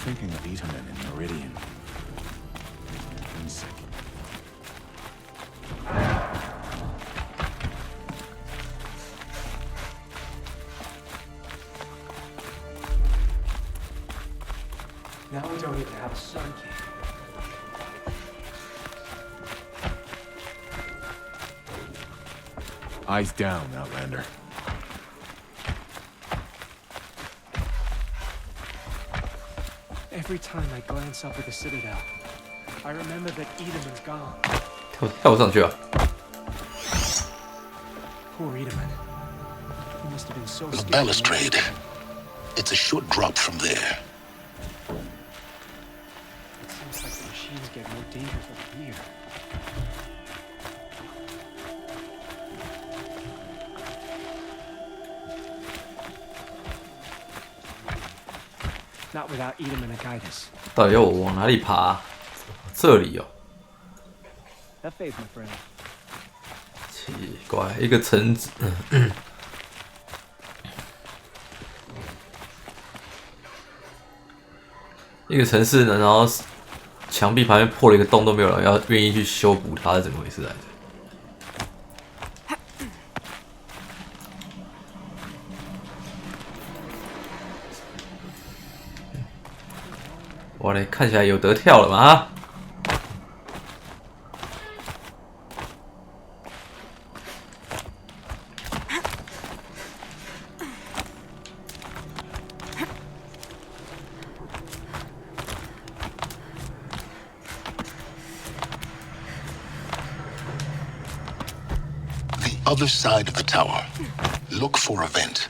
thinking of Itaman in Meridian. One second. Now we don't even have a sun king. Eyes down, Outlander. Every time I glance up at the Citadel, I remember that Edaman's gone. 跳不上去啊！ Poor Edaman. He must have been so The scared. balustrade. It's a short drop from there. It seems like the machines get more dangerous from here. Not without Edaman to guide us. 到底要我往哪里爬啊？这里哦， Have faith, my friend. 奇怪，一个橙子，一个城市呢，然后墙壁旁边破了一个洞，都没有人要愿意去修补它，是怎么回事来着？哇嘞，看起来有得跳了嘛啊！ Other side of the tower. Look for a vent.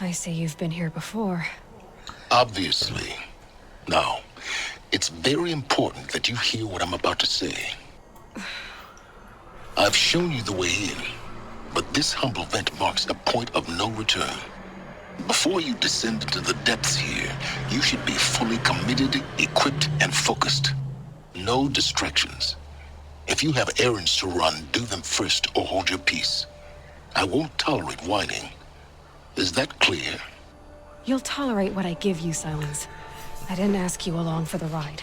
I say you've been here before. Obviously. Now, it's very important that you hear what I'm about to say. I've shown you the way in, but this humble vent marks a point of no return. Before you descend into the depths here, you should be fully committed, equipped, and focused. No distractions. If you have errands to run, do them first or hold your peace. I won't tolerate whining. Is that clear? You'll tolerate what I give you, Silence. I didn't ask you along for the ride.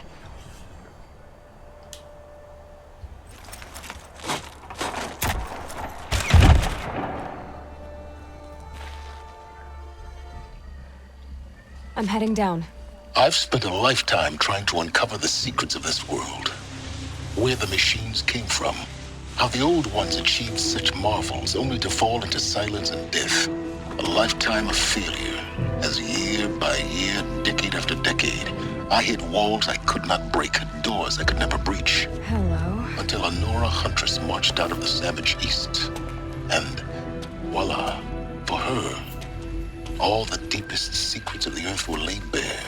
I'm heading down. I've spent a lifetime trying to uncover the secrets of this world. Where the machines came from. How the old ones achieved such marvels only to fall into silence and death. A lifetime of failure, as year by year, decade after decade, I hit walls I could not break, doors I could never breach. Hello. Until a Nora huntress marched out of the savage east. And voila, for her, all the deepest secrets of the earth were laid bare.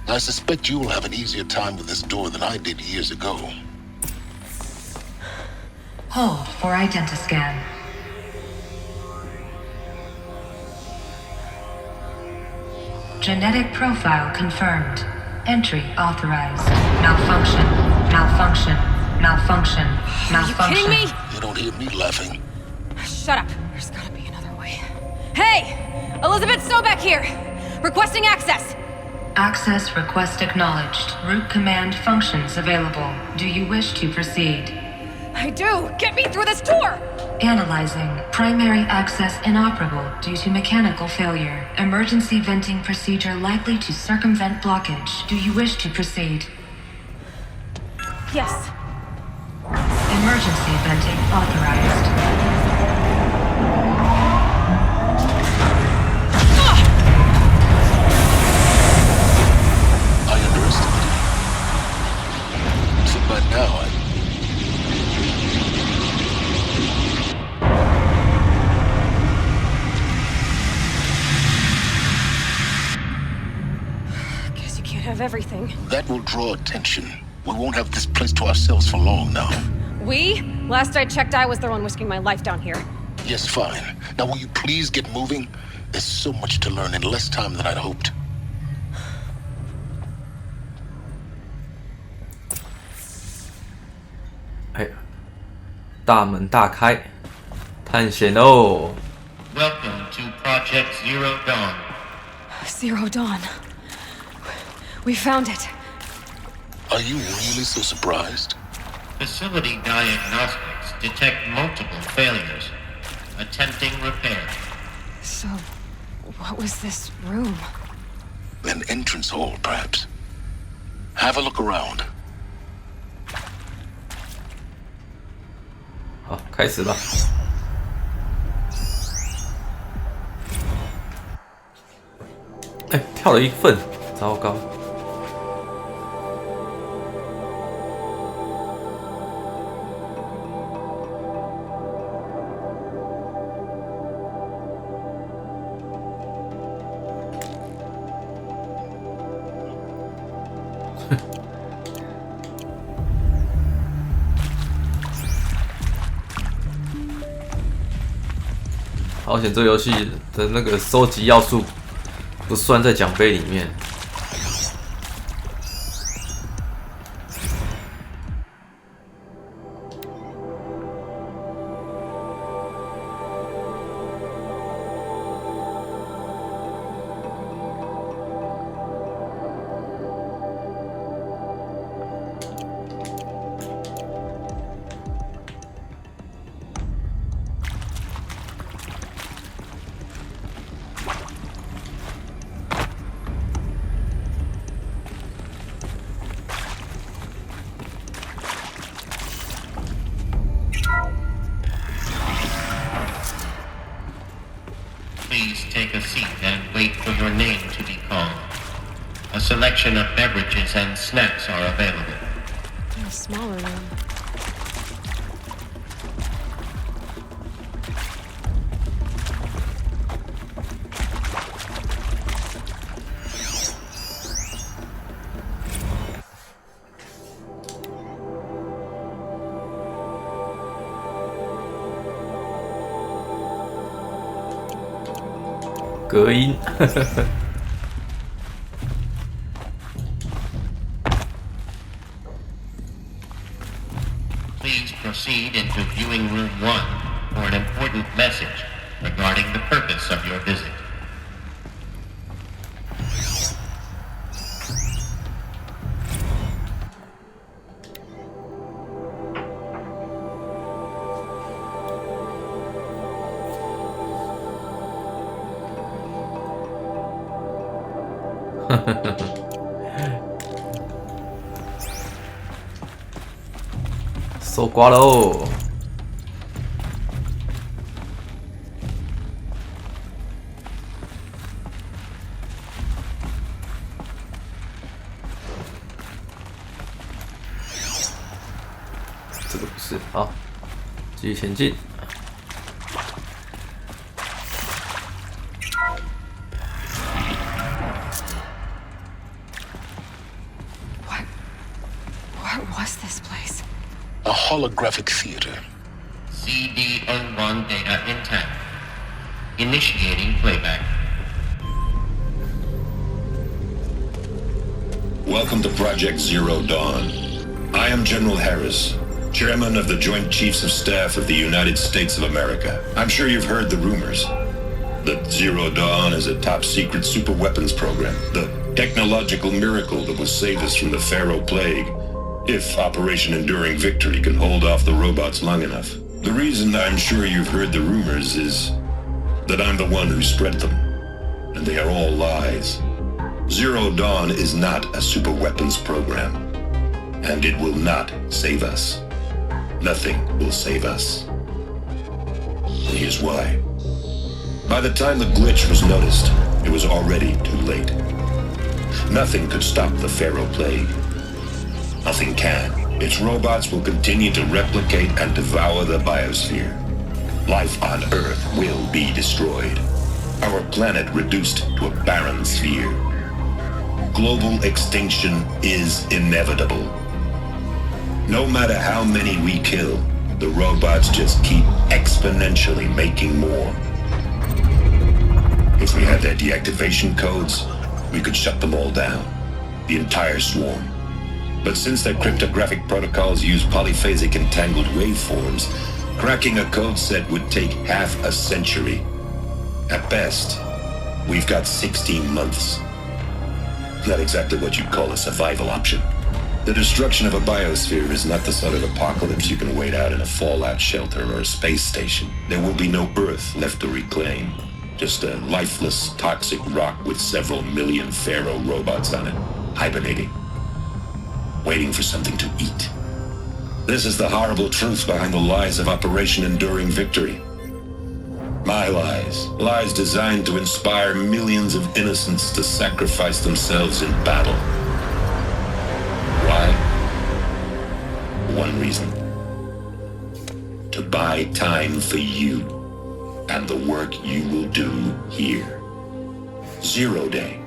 I suspect you will have an easier time with this door than I did years ago. Hold for identiscan. Genetic profile confirmed. Entry authorized. Malfunction. Malfunction. Malfunction. Malfunction. Are you kidding me? You don't hear me laughing. Shut up. There's gotta be another way. Hey! Elizabeth Sobeck here! Requesting access! Access request acknowledged. Root command functions available. Do you wish to proceed? I do! Get me through this tour! Analyzing. Primary access inoperable due to mechanical failure. Emergency venting procedure likely to circumvent blockage. Do you wish to proceed? Yes. Emergency venting authorized. I underestimated you. So by now, Guess you can't have everything. that will draw attention. We won't have this place to ourselves for long now. We? Last I checked, I was the one risking my life down here. Yes, fine. Now will you please get moving? There's so much to learn in less time than I'd hoped. 哎，大门大开，探险哦！ Welcome to Project Zero Dawn. Zero Dawn. We found it. Are you really so surprised? Facility diagnostics detect multiple failures. Attempting repair. So, what was this room? An entrance hall, perhaps. Have a look around. 好，开始吧。哎，跳了一份，糟糕。好险，这个游戏的那个收集要素不算在奖杯里面。Please take a seat and wait for your name to be called. A selection of beverages and snacks are available. In a smaller room. “隔音”Please proceed into viewing room 1 for an important message regarding the purpose of your visit. 搜刮喽！这个不是，好，继续前进。What was this place? A holographic theater. CD01 data intact. Initiating playback. Welcome to Project Zero Dawn. I am General Harris, Chairman of the Joint Chiefs of Staff of the United States of America. I'm sure you've heard the rumors that Zero Dawn is a top-secret superweapons program, the technological miracle that will save us from the Pharaoh Plague, if Operation Enduring Victory can hold off the robots long enough. The reason I'm sure you've heard the rumors is that I'm the one who spread them, and they are all lies. Zero Dawn is not a superweapons program, and it will not save us. Nothing will save us. And here's why. By the time the glitch was noticed, it was already too late. Nothing could stop the Pharaoh Plague. Nothing can. Its robots will continue to replicate and devour the biosphere. Life on Earth will be destroyed. Our planet reduced to a barren sphere. Global extinction is inevitable. No matter how many we kill, the robots just keep exponentially making more. If we had their deactivation codes, we could shut them all down. The entire swarm. But since their cryptographic protocols use polyphasic entangled waveforms, cracking a code set would take half a century. At best, we've got 16 months. Not exactly what you'd call a survival option. The destruction of a biosphere is not the sort of apocalypse you can wait out in a fallout shelter or a space station. There will be no Earth left to reclaim. Just a lifeless, toxic rock with several million Pharaoh robots on it, hibernating. Waiting for something to eat. This is the horrible truth behind the lies of Operation Enduring Victory. My lies. Lies designed to inspire millions of innocents to sacrifice themselves in battle. Why? One reason. To buy time for you and the work you will do here. 0 Day.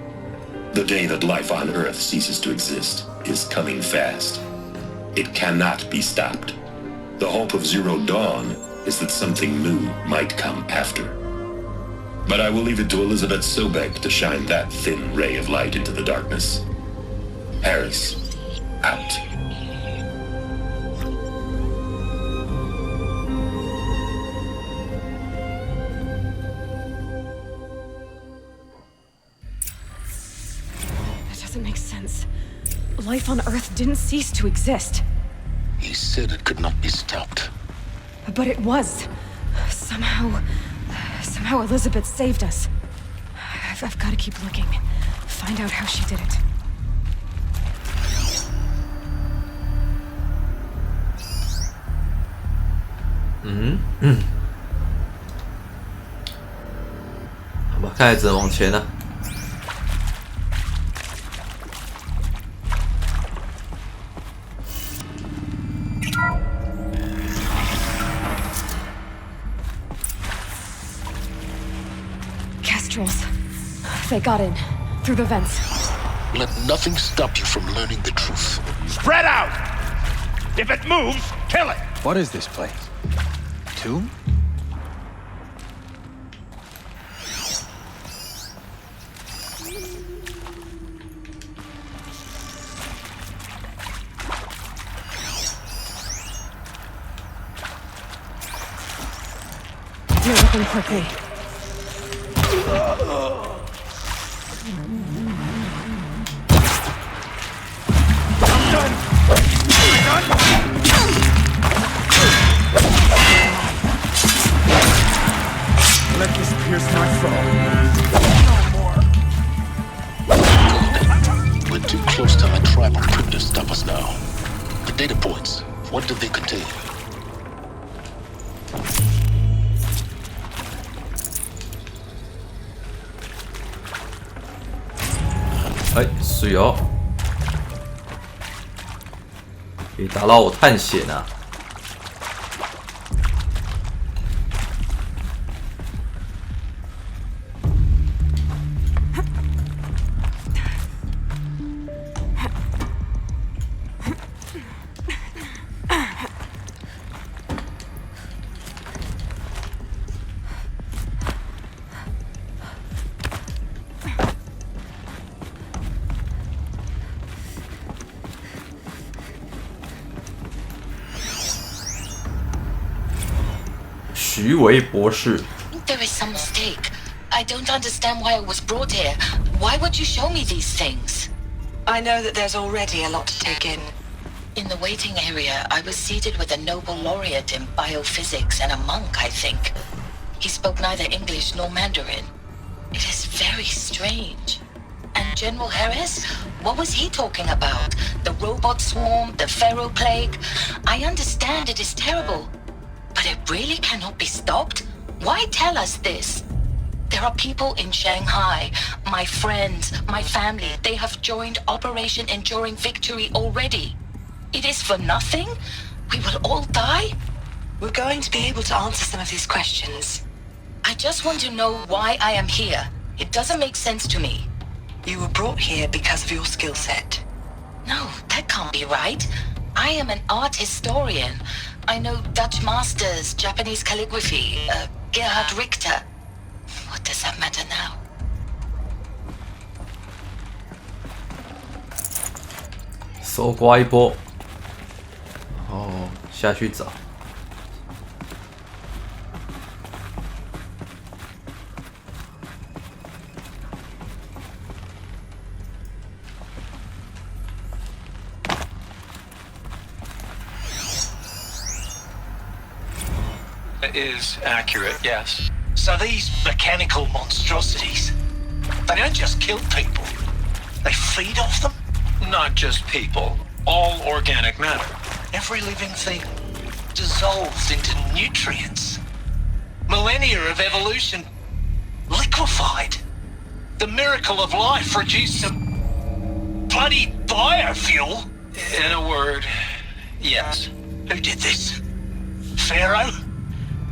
The day that life on Earth ceases to exist is coming fast. It cannot be stopped. The hope of Zero Dawn is that something new might come after. But I will leave it to Elizabeth Sobek to shine that thin ray of light into the darkness. Harris, out. That doesn't make sense. Life on Earth didn't cease to exist. He said it could not be stopped. But it was. Somehow Elizabeth saved us. I've got to keep looking. Find out how she did it.嗯，好吧，看来只能往前了。They got in. Through the vents. Let nothing stop you from learning the truth. Spread out! If it moves, kill it! What is this place? Tomb? Deal with them quickly. Let this pierce my soul. Good. We're too close to our tribal crypt to stop us now. The data points, what do they contain?哎，水哦，可以打扰我探险啊！徐维博士。 There is some mistake. I don't understand why I was brought here. Why would you show me these things? I know that there's already a lot to take in. In the waiting area, I was seated with a Nobel laureate in biophysics and a monk, I think. He spoke neither English nor Mandarin. It is very strange. And General Harris? What was he talking about? The robot swarm, the Pharaoh plague? I understand it is terrible. But it really cannot be stopped? Why tell us this? There are people in Shanghai, my friends, my family. They have joined Operation Enduring Victory already. It is for nothing? We will all die? We're going to be able to answer some of these questions. I just want to know why I am here. It doesn't make sense to me. You were brought here because of your skill set. No, that can't be right. I am an art historian. I know Dutch masters, Japanese calligraphy, Gerhard Richter. What does that matter now? 搜刮一波，然后下去找。Is accurate, yes. So these mechanical monstrosities, they don't just kill people, they feed off them? Not just people, all organic matter. Every living thing dissolves into nutrients. Millennia of evolution liquefied. The miracle of life reduced to bloody biofuel. In a word, yes. Who did this? Pharaoh?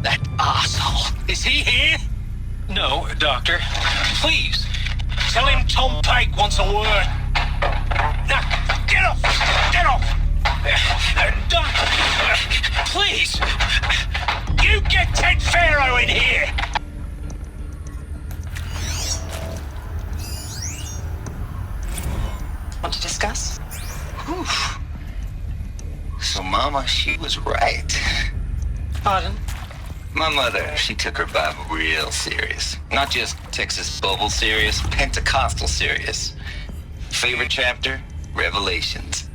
That asshole. Is he here? No, Doctor. Please, tell him Tom Pake wants a word. Now, get off! Get off! Doctor, please, you get Ted Pharaoh in here! Want to discuss? Whew. So Mama, she was right. Pardon? My mother, she took her Bible real serious. Not just Texas Bible serious, Pentecostal serious. Favorite chapter? Revelations.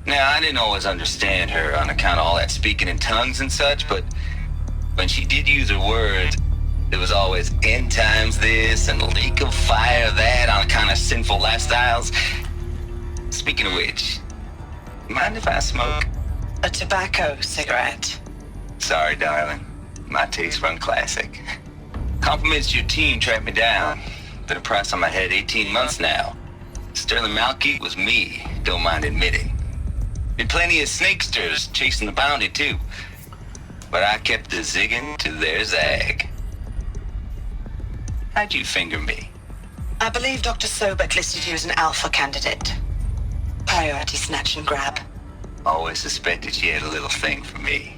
Now, I didn't always understand her on account of all that speaking in tongues and such, but when she did use her words, there was always end times this and lake of fire that on account of sinful lifestyles. Speaking of which, mind if I smoke? A tobacco cigarette. Sorry, darling. My taste run classic. Compliments to your team tracked me down. Been a price on my head 18 months now. Sterling Malky was me, don't mind admitting. Been plenty of snakesters chasing the bounty too. But I kept the zigging to their zag. How'd you finger me? I believe Dr. Sobek listed you as an alpha candidate. Priority snatch and grab. Always suspected she had a little thing for me.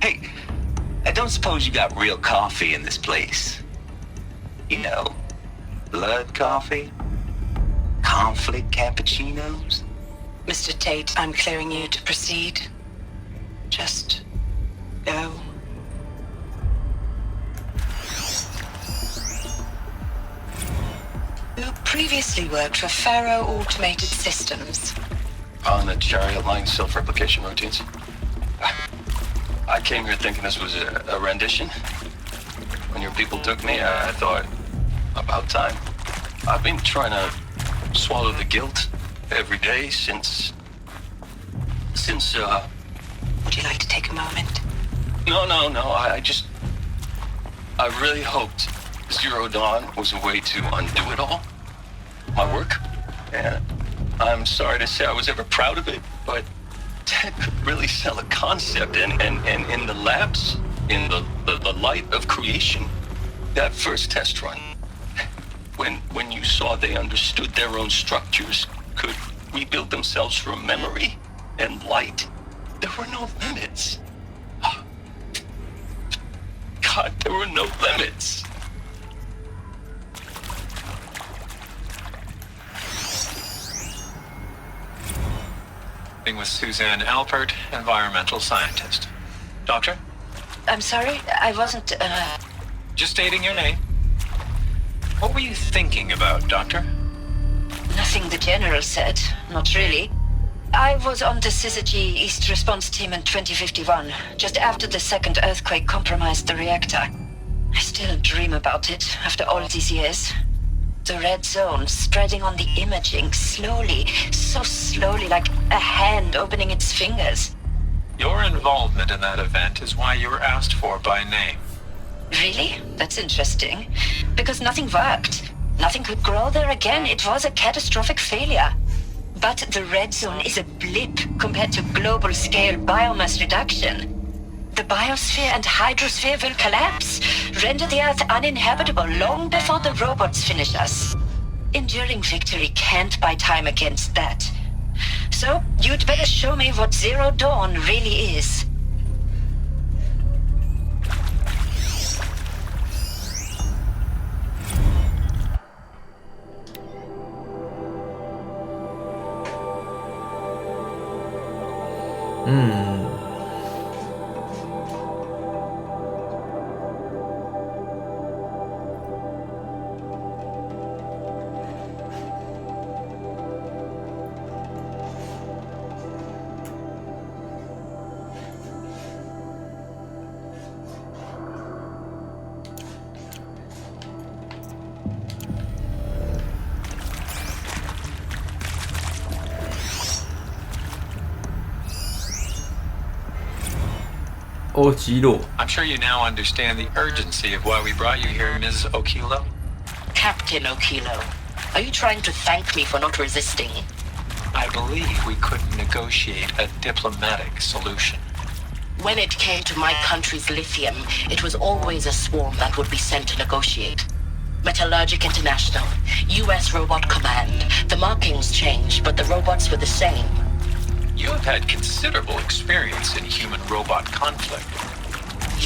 Hey, I don't suppose you got real coffee in this place. You know, blood coffee? Conflict cappuccinos? Mr. Tate, I'm clearing you to proceed. Just go. You previously worked for Faro Automated Systems. On the chariot line self-replication routines. I came here thinking this was a rendition. When your people took me, I thought, about time. I've been trying to swallow the guilt every day since, Would you like to take a moment? No, I really hoped Zero Dawn was a way to undo it all. My work. And I'm sorry to say I was ever proud of it, but Ted could really sell a concept, and in the labs, in the light of creation, that first test run, when you saw they understood their own structures, could rebuild themselves from memory and light, there were no limits. God, there were no limits. With Suzanne Alpert, environmental scientist. Doctor? I'm sorry, I wasn't, Just stating your name. What were you thinking about, Doctor? Nothing the General said, not really. I was on the Syzygy East Response Team in 2051, just after the second earthquake compromised the reactor. I still dream about it after all these years. The red zone spreading on the imaging, slowly, so slowly, like a hand opening its fingers. Your involvement in that event is why you were asked for by name. Really? That's interesting. Because nothing worked. Nothing could grow there again. It was a catastrophic failure. But the red zone is a blip compared to global-scale biomass reduction. The biosphere and hydrosphere will collapse, render the Earth uninhabitable long before the robots finish us. Enduring victory can't buy time against that. So, you'd better show me what Zero Dawn really is. I'm sure you now understand the urgency of why we brought you here, Ms. Okilo. Captain Okilo, are you trying to thank me for not resisting? I believe we couldn't negotiate a diplomatic solution. When it came to my country's lithium, it was always a swarm that would be sent to negotiate. Metallurgic International, US Robot Command. The markings changed, but the robots were the same. You have had considerable experience in human-robot conflict.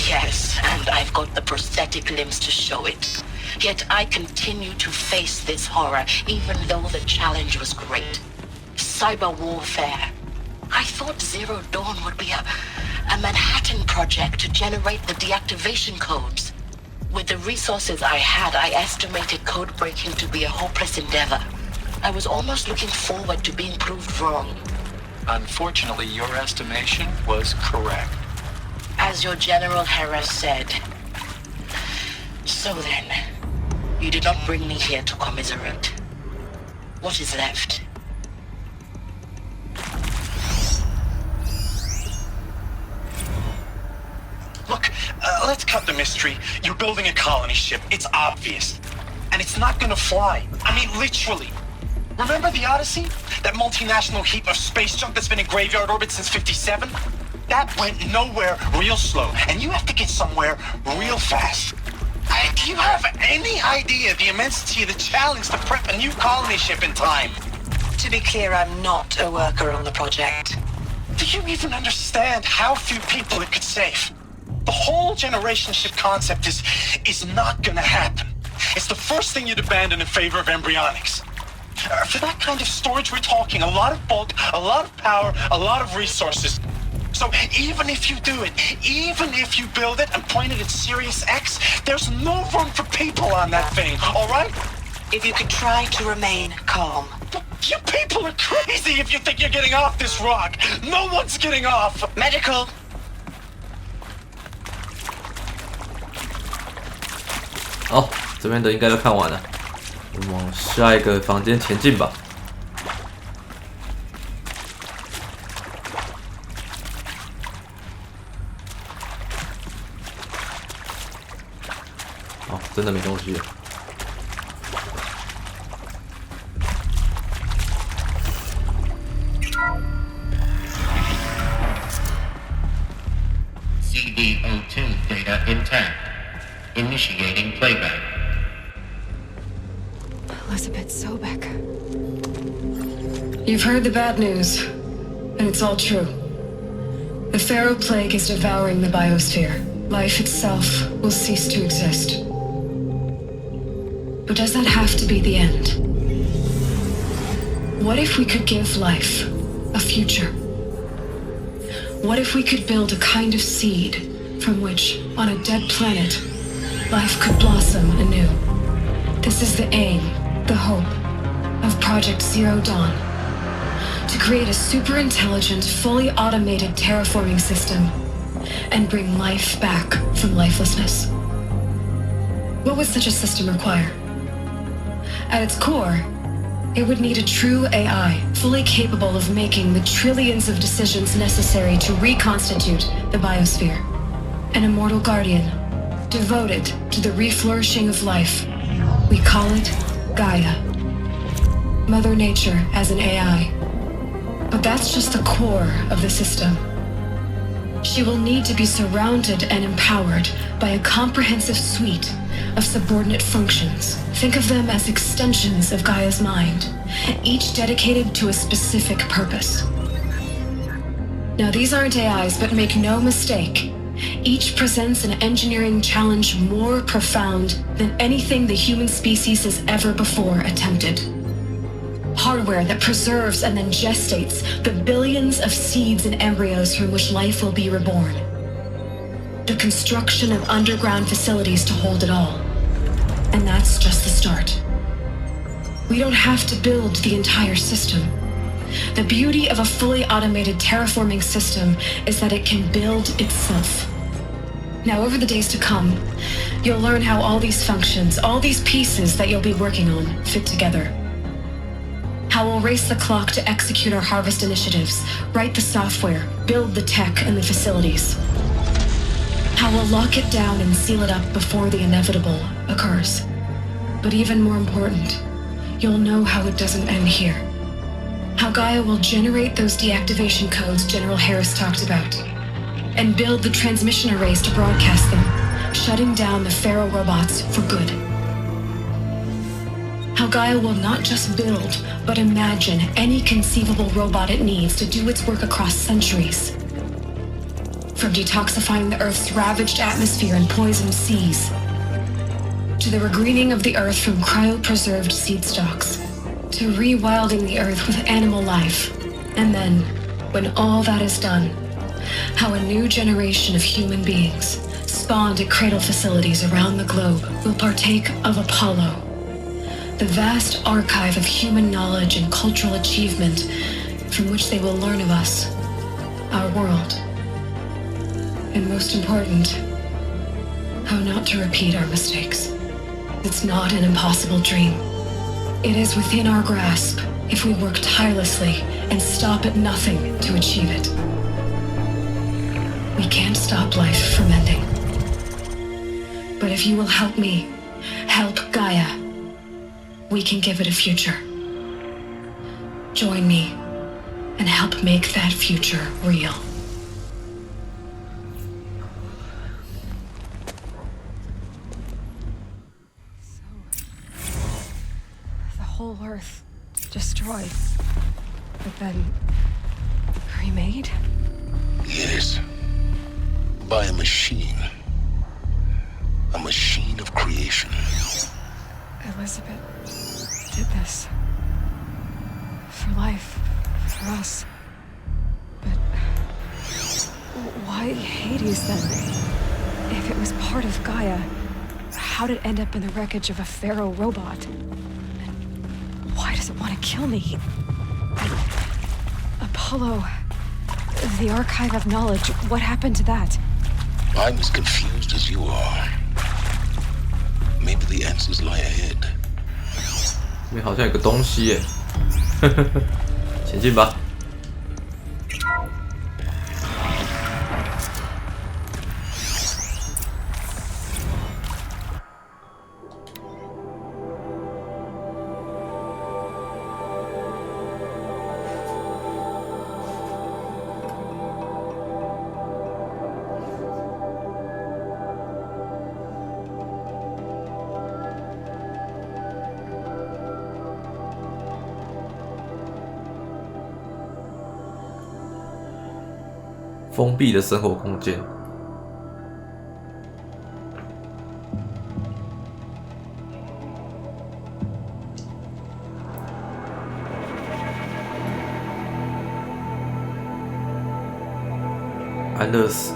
Yes, and I've got the prosthetic limbs to show it. Yet I continue to face this horror, even though the challenge was great. Cyber warfare. I thought Zero Dawn would be a Manhattan project to generate the deactivation codes. With the resources I had, I estimated code breaking to be a hopeless endeavor. I was almost looking forward to being proved wrong. Unfortunately, your estimation was correct. As your General Harris said. So then, you did not bring me here to commiserate. What is left? Look, let's cut the mystery. You're building a colony ship. It's obvious. And it's not gonna fly. I mean, literally. Remember the Odyssey? That multinational heap of space junk that's been in graveyard orbit since 57? That went nowhere real slow, and you have to get somewhere real fast. Do you have any idea the immensity of the challenge to prep a new colony ship in time? To be clear, I'm not a worker on the project. Do you even understand how few people it could save? The whole generation ship concept is not gonna happen. It's the first thing you'd abandon in favor of embryonics. For that kind of storage, we're talking a lot of bulk, a lot of power, a lot of resources. So even if you do it, even if you build it and point it at Sirius X, there's no room for people on that thing, all right? If you could try to remain calm. You people are crazy if you think you're getting off this rock. No one's getting off. Medical.哦，这边的应该都看完了，我们往下一个房间前进吧。哦，真的没东西了。CD02 data intact. Initiating playback. Elizabeth Sobek. You've heard the bad news, and it's all true. The Pharaoh Plague is devouring the biosphere. Life itself will cease to exist. But does that have to be the end? What if we could give life a future? What if we could build a kind of seed from which, on a dead planet, life could blossom anew? This is the aim, the hope, of Project Zero Dawn. To create a super intelligent, fully automated terraforming system and bring life back from lifelessness. What would such a system require? At its core, it would need a true AI, fully capable of making the trillions of decisions necessary to reconstitute the biosphere. An immortal guardian, devoted to the reflourishing of life. We call it Gaia. Mother Nature as an AI. But that's just the core of the system. She will need to be surrounded and empowered by a comprehensive suite of subordinate functions. Think of them as extensions of Gaia's mind, each dedicated to a specific purpose. Now, these aren't AIs, but make no mistake, each presents an engineering challenge more profound than anything the human species has ever before attempted. hardware that preserves and then gestates the billions of seeds and embryos from which life will be reborn. The construction of underground facilities to hold it all. And that's just the start. We don't have to build the entire system. The beauty of a fully automated terraforming system is that it can build itself. Now, over the days to come, you'll learn how all these functions, all these pieces that you'll be working on, fit together. How we'll race the clock to execute our harvest initiatives, write the software, build the tech and the facilities. How we'll lock it down and seal it up before the inevitable occurs. But even more important, you'll know how it doesn't end here. How Gaia will generate those deactivation codes General Harris talked about, and build the transmission arrays to broadcast them, shutting down the Pharaoh robots for good. How Gaia will not just build, but imagine any conceivable robot it needs to do its work across centuries. From detoxifying the Earth's ravaged atmosphere and poisoned seas, to the regreening of the Earth from cryopreserved seed stocks, to rewilding the Earth with animal life. And then, when all that is done, how a new generation of human beings, spawned at cradle facilities around the globe, will partake of Apollo, the vast archive of human knowledge and cultural achievement from which they will learn of us, our world. And most important, how not to repeat our mistakes. It's not an impossible dream. It is within our grasp if we work tirelessly and stop at nothing to achieve it. We can't stop life from ending. But if you will help me, help Gaia, we can give it a future. Join me and help make that future real. Whole Earth destroyed, but then remade? Yes. By a machine. A machine of creation. Elizabeth did this. For life, for us. But why Hades then? If it was part of Gaia, how'd it end up in the wreckage of a Pharaoh robot? Why does it want to kill me? Apollo, the archive of knowledge, what happened to that? I'm as confused as you are. Maybe the answers lie ahead. 里面好像有个东西耶，前进吧。封闭的生活空间。安乐死。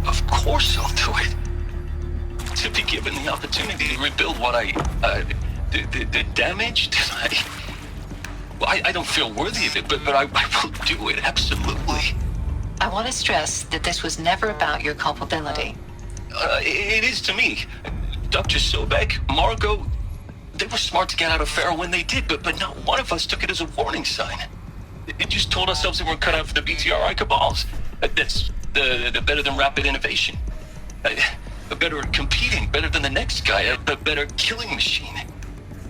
Of course I'll do it. To begin given the opportunity to rebuild what the damage, I don't feel worthy of it, but I will do it, absolutely. I want to stress that this was never about your culpability. It is to me. Dr. Sobek, Margot, they were smart to get out of Pharaoh when they did, but not one of us took it as a warning sign. It just told ourselves that we're cut out for the BTRI cabals. That's the better than rapid innovation. Better at competing, better than the next guy, a better killing machine.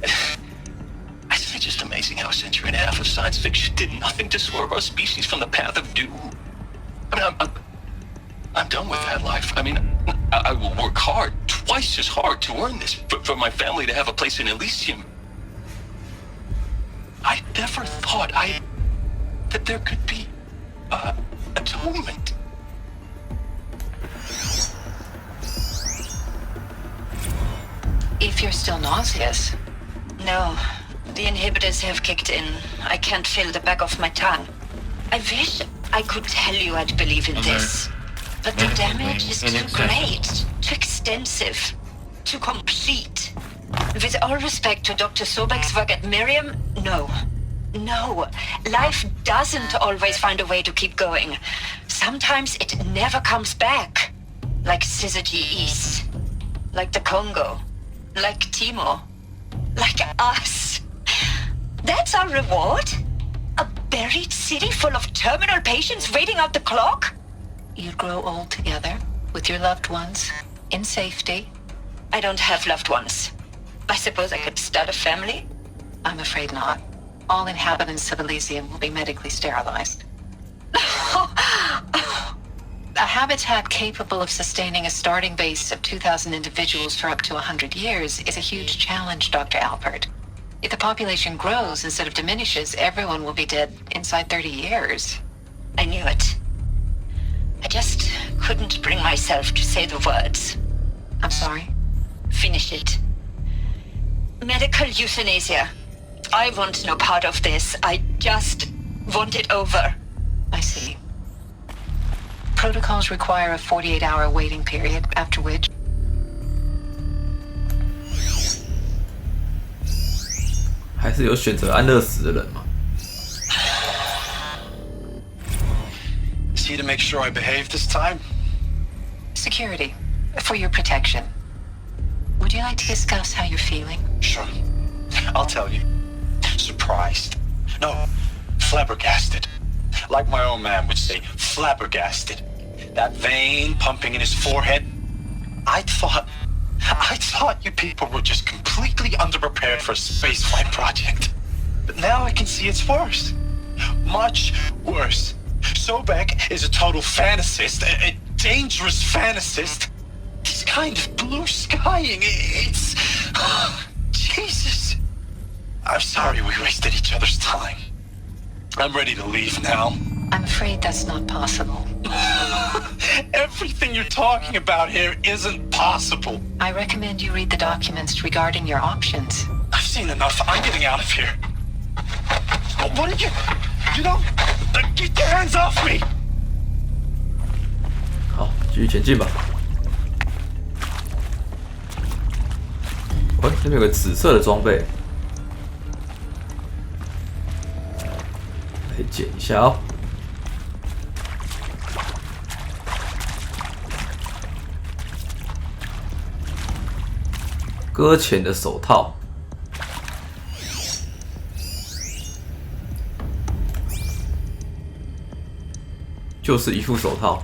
Isn't it just amazing how a century and a half of science fiction did nothing to swerve our species from the path of doom? I mean, I'm done with that life. I mean, I will work hard, twice as hard, to earn this, for my family to have a place in Elysium. I never thought that there could be atonement. If you're still nauseous. No, the inhibitors have kicked in. I can't feel the back of my tongue. I wish I could tell you I'd believe in this. But the damage is too great, too extensive, too complete. With all respect to Dr. Sobek's work at Miriam, no. No, life doesn't always find a way to keep going. Sometimes it never comes back. Like Syzygy East. Like the Congo. Like Timo. Like us. That's our reward? A buried city full of terminal patients waiting out the clock? You'd grow old together, with your loved ones, in safety. I don't have loved ones. I suppose I could start a family? I'm afraid not. All inhabitants of Elysium will be medically sterilized. A habitat capable of sustaining a starting base of 2,000 individuals for up to 100 years is a huge challenge, Dr. Alpert. If the population grows instead of diminishes, everyone will be dead inside 30 years. I knew it. I just couldn't bring myself to say the words. I'm sorry? Finish it. Medical euthanasia. I want no part of this. I just want it over. I see. Protocols require a 48-hour waiting period, after which...还是有选择安乐死的人嘛？ Is he to make sure I behave this time? Security. For your protection. Would you like to discuss how you're feeling? Sure. I'll tell you. Surprised. No, flabbergasted. Like my old man would say, flabbergasted. That vein pumping in his forehead. I thought you people were just completely underprepared for a spaceflight project. But now I can see it's worse. Much worse. Sobek is a total fantasist, a dangerous fantasist. This kind of blue skying, it's... Jesus. I'm sorry we wasted each other's time. I'm ready to leave now. I'm afraid that's not possible. Everything you're talking about here isn't possible. I recommend you read the documents regarding your options. I've seen enough. I'm getting out of here. What did you... You don't... Get your hands off me! 好，继续前进吧。喂，那边有个紫色的装备，来捡一下哦。搁浅的手套。 就是一副手套，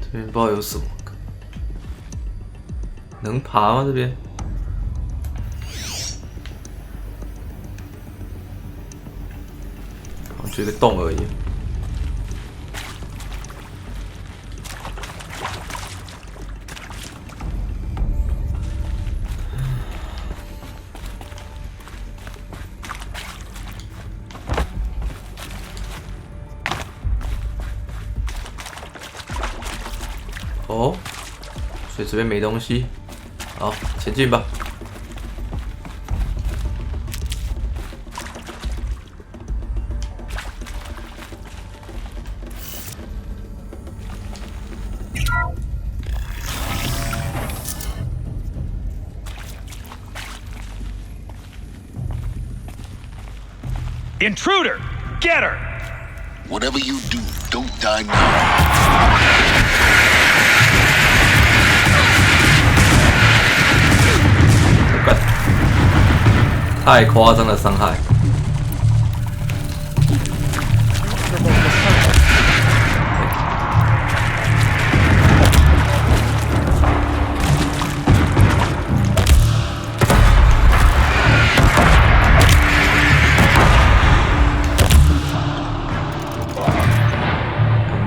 这边不知道有什么，能爬吗？这边？就一个洞而已。哦，所以这边没东西，好，前进吧。Intruder! Get her! Whatever you do, don't die now. 太夸张的伤害。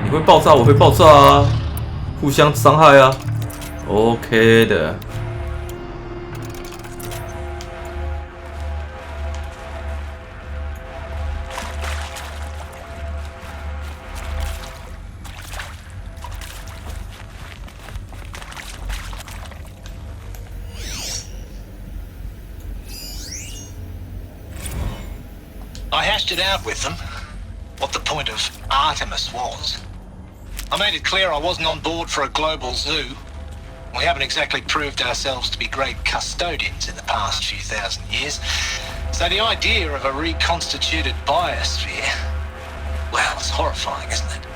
你会爆炸，我会爆炸啊，互相伤害啊 ，OK 的。I hashed it out with them, what the point of Artemis was. I made it clear I wasn't on board for a global zoo. We haven't exactly proved ourselves to be great custodians in the past few thousand years. So the idea of a reconstituted biosphere, well, it's horrifying, isn't it?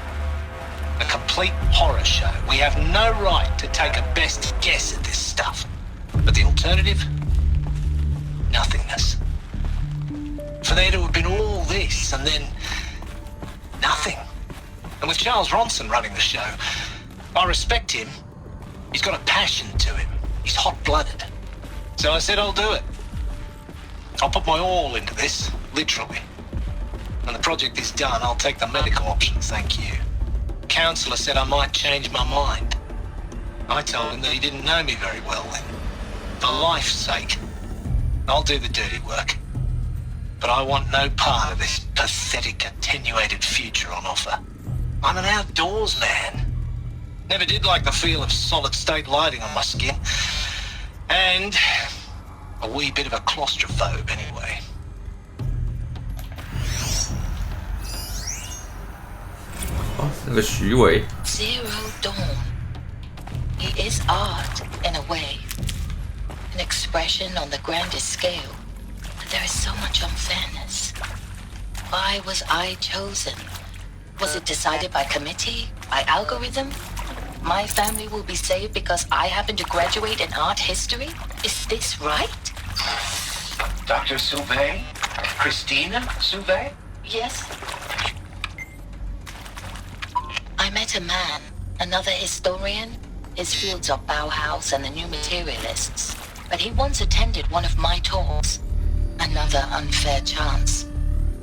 A complete horror show. We have no right to take a best guess at this stuff. But the alternative? Nothingness. For there to have been all this and then nothing. And with Charles Ronson running the show, I respect him. He's got a passion to him. He's hot-blooded. So I said I'll do it. I'll put my all into this, literally. When the project is done, I'll take the medical option, thank you. Counselor said I might change my mind. I told him that he didn't know me very well then. For life's sake, I'll do the dirty work. But I want no part of this pathetic, attenuated future on offer. I'm an outdoors man. Never did like the feel of solid-state lighting on my skin. And a wee bit of a claustrophobe, anyway. Oh, 那个徐伟。 Zero Dawn. He is art, in a way. An expression on the grandest scale. But there is so much unfairness. Why was I chosen? Was it decided by committee? By algorithm? My family will be saved because I happen to graduate in art history? Is this right? Dr. Sauvé? Christina Sauvé? Yes. I met a man, another historian. His fields are Bauhaus and the New Materialists. But he once attended one of my talks. Another unfair chance.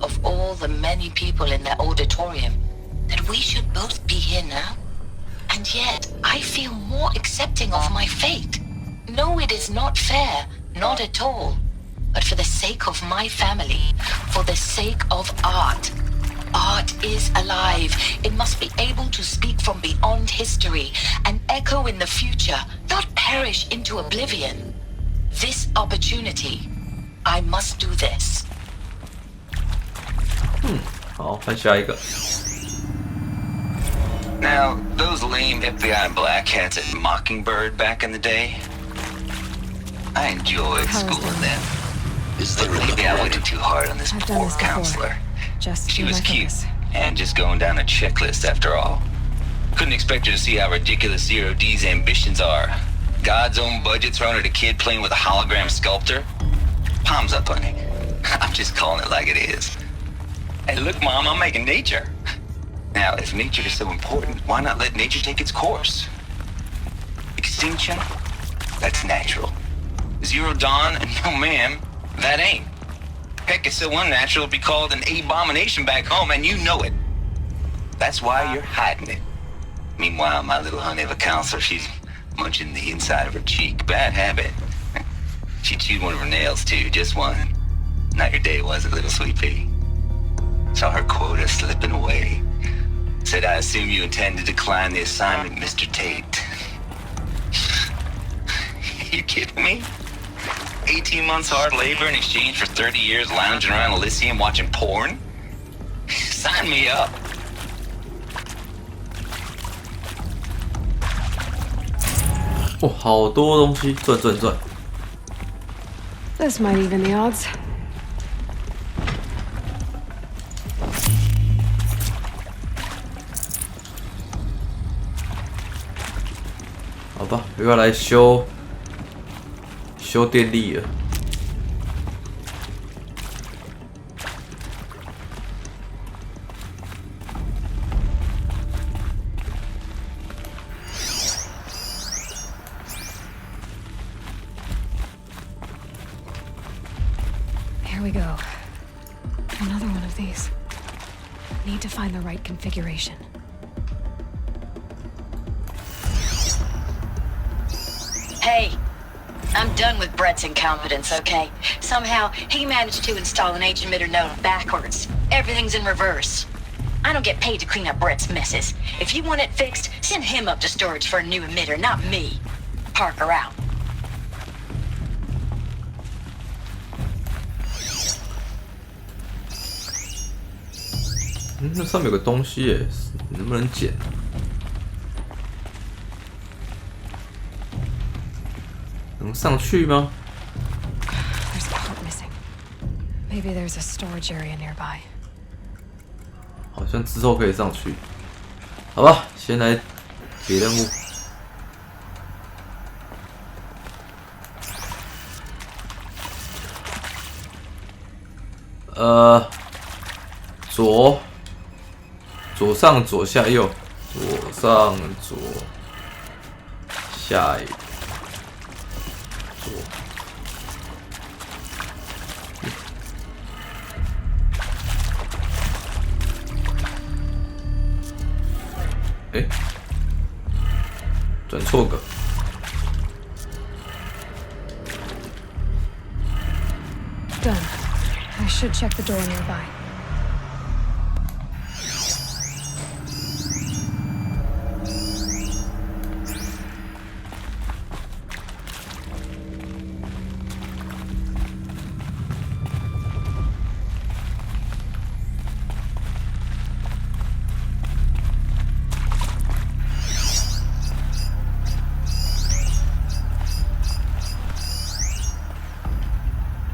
Of all the many people in the auditorium, that we should both be here now. And yet, I feel more accepting of my fate. No, it is not fair, not at all. But for the sake of my family, for the sake of art. Art is alive. It must be able to speak from beyond history and echo in the future, not perish into oblivion. This opportunity, I must do this. 好，换下一个。 Now, those lame FBI black hats at Mockingbird back in the day, I enjoyed schooling them. But maybe I waited too hard on this poor counselor. She was cute, and just going down a checklist after all. Couldn't expect her to see how ridiculous Zero D's ambitions are. God's own budget thrown at a kid playing with a hologram sculptor? Palms up, honey. I'm just calling it like it is. Hey, look, Mom, I'm making nature. Now, if nature is so important, why not let nature take its course? Extinction? That's natural. Zero Dawn? No, ma'am, that ain't. Heck, it's so unnatural to be called an abomination back home, and you know it. That's why you're hiding it. Meanwhile, my little honey of a counselor, she's munching the inside of her cheek. Bad habit. She chewed one of her nails, too, just one. Not your day, was it, little sweet pea? Saw her quota slipping away. Said, I assume you intend to decline the assignment, Mr. Tate. You kidding me? 18 months hard labor in exchange for 30 years lounging around Elysium watching porn? Sign me up.哦，好多东西，转。 This might even the odds. 好吧，又要来修电力了。Here we go. Another one of these. Need to find the right configuration. Hey, I'm done with Brett's incompetence, okay? Somehow, he managed to install an H-emitter node backwards. Everything's in reverse. I don't get paid to clean up Brett's messes. If you want it fixed, send him up to storage for a new emitter, not me. Parker out. 那上面有个东西耶，能不能捡？能上去吗？ There's a part missing. Maybe there's a storage area nearby. 好像之后可以上去。好吧，先来解任务。左上左下右，左上左下左。哎，转错个。 Done. I should check the door nearby.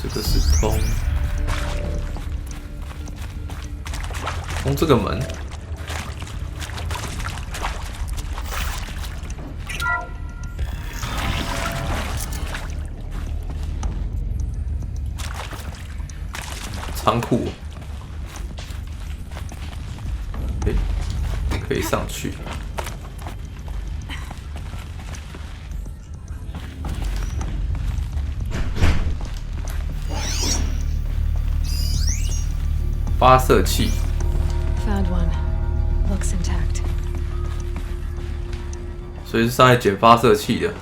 这个是通这个门。仓库，可以上去。 发射器 Found one. Looks intact. 所以是上来捡发射器的。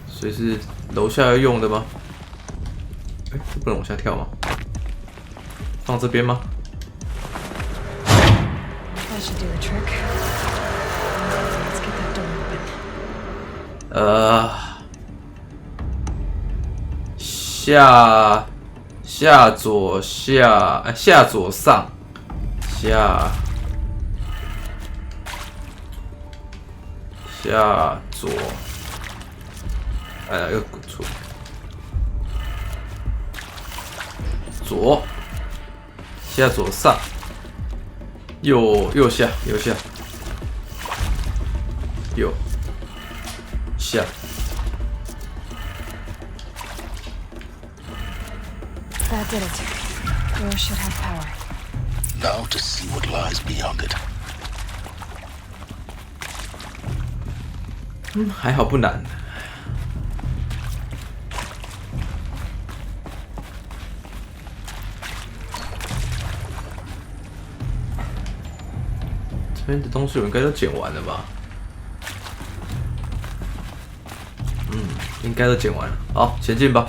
所以是楼下要用的吗？ 这不能往下跳吗？放这边吗？ That should do the trick. Let's get that door open. 下左上下左，又错。 左下左上，右下右下，右下 That did it. Door should have power. Now to see what lies beyond it. 还好不难。这边的东西我应该都捡完了吧？应该都捡完了。好，前进吧。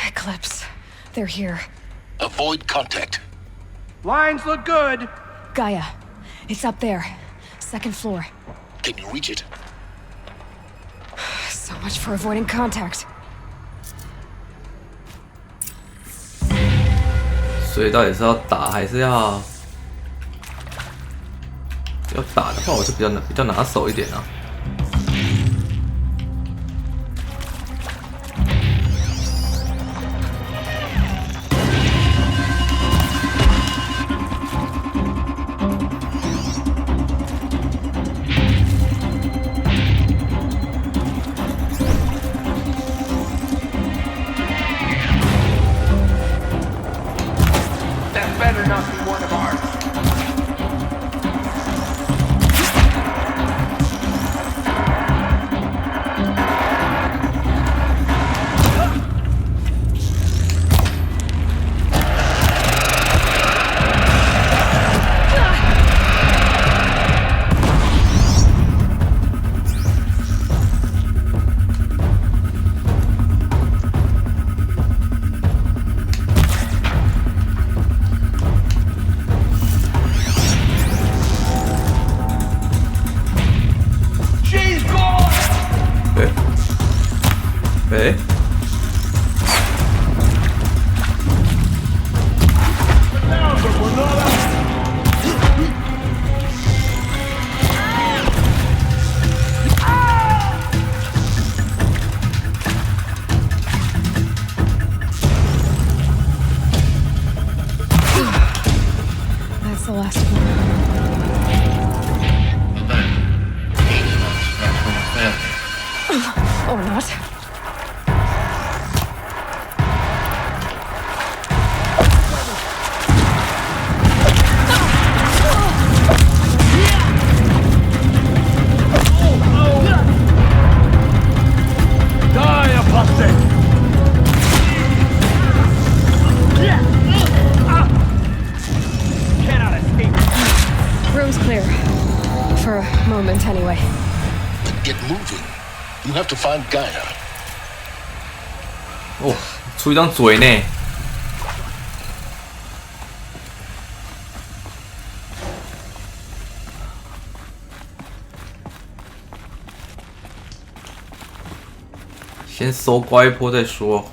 Eclipse. They're here. Avoid contact. Lines look good. Gaia. It's up there. Second floor. Can you reach it? So much for avoiding contact. 所以到底是要打还是要打的话，我是比较拿手一点啊。Better not be one of ours. Okay. That's the last of them. Or not. Room's clear. For a moment, anyway. Then get moving. You have to find Gaia. 哦，出一张嘴呢。先搜刮一波再说。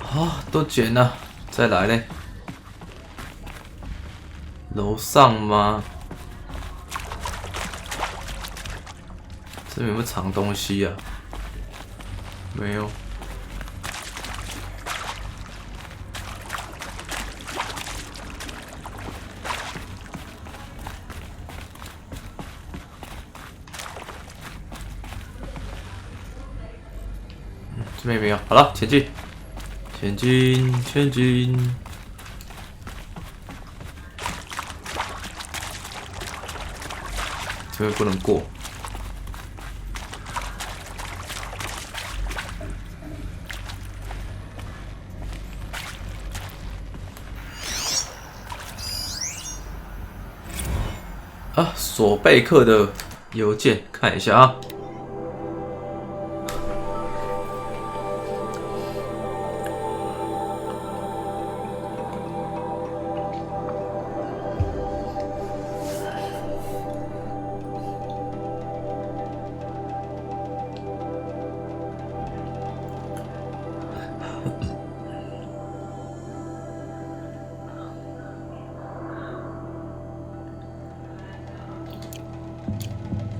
好，都捡了，再来嘞。楼上吗？这边有没有藏东西啊？没有。这边也没有。好了，前进。前进，前进！这边不能过。啊，索贝克的邮件，看一下啊。了。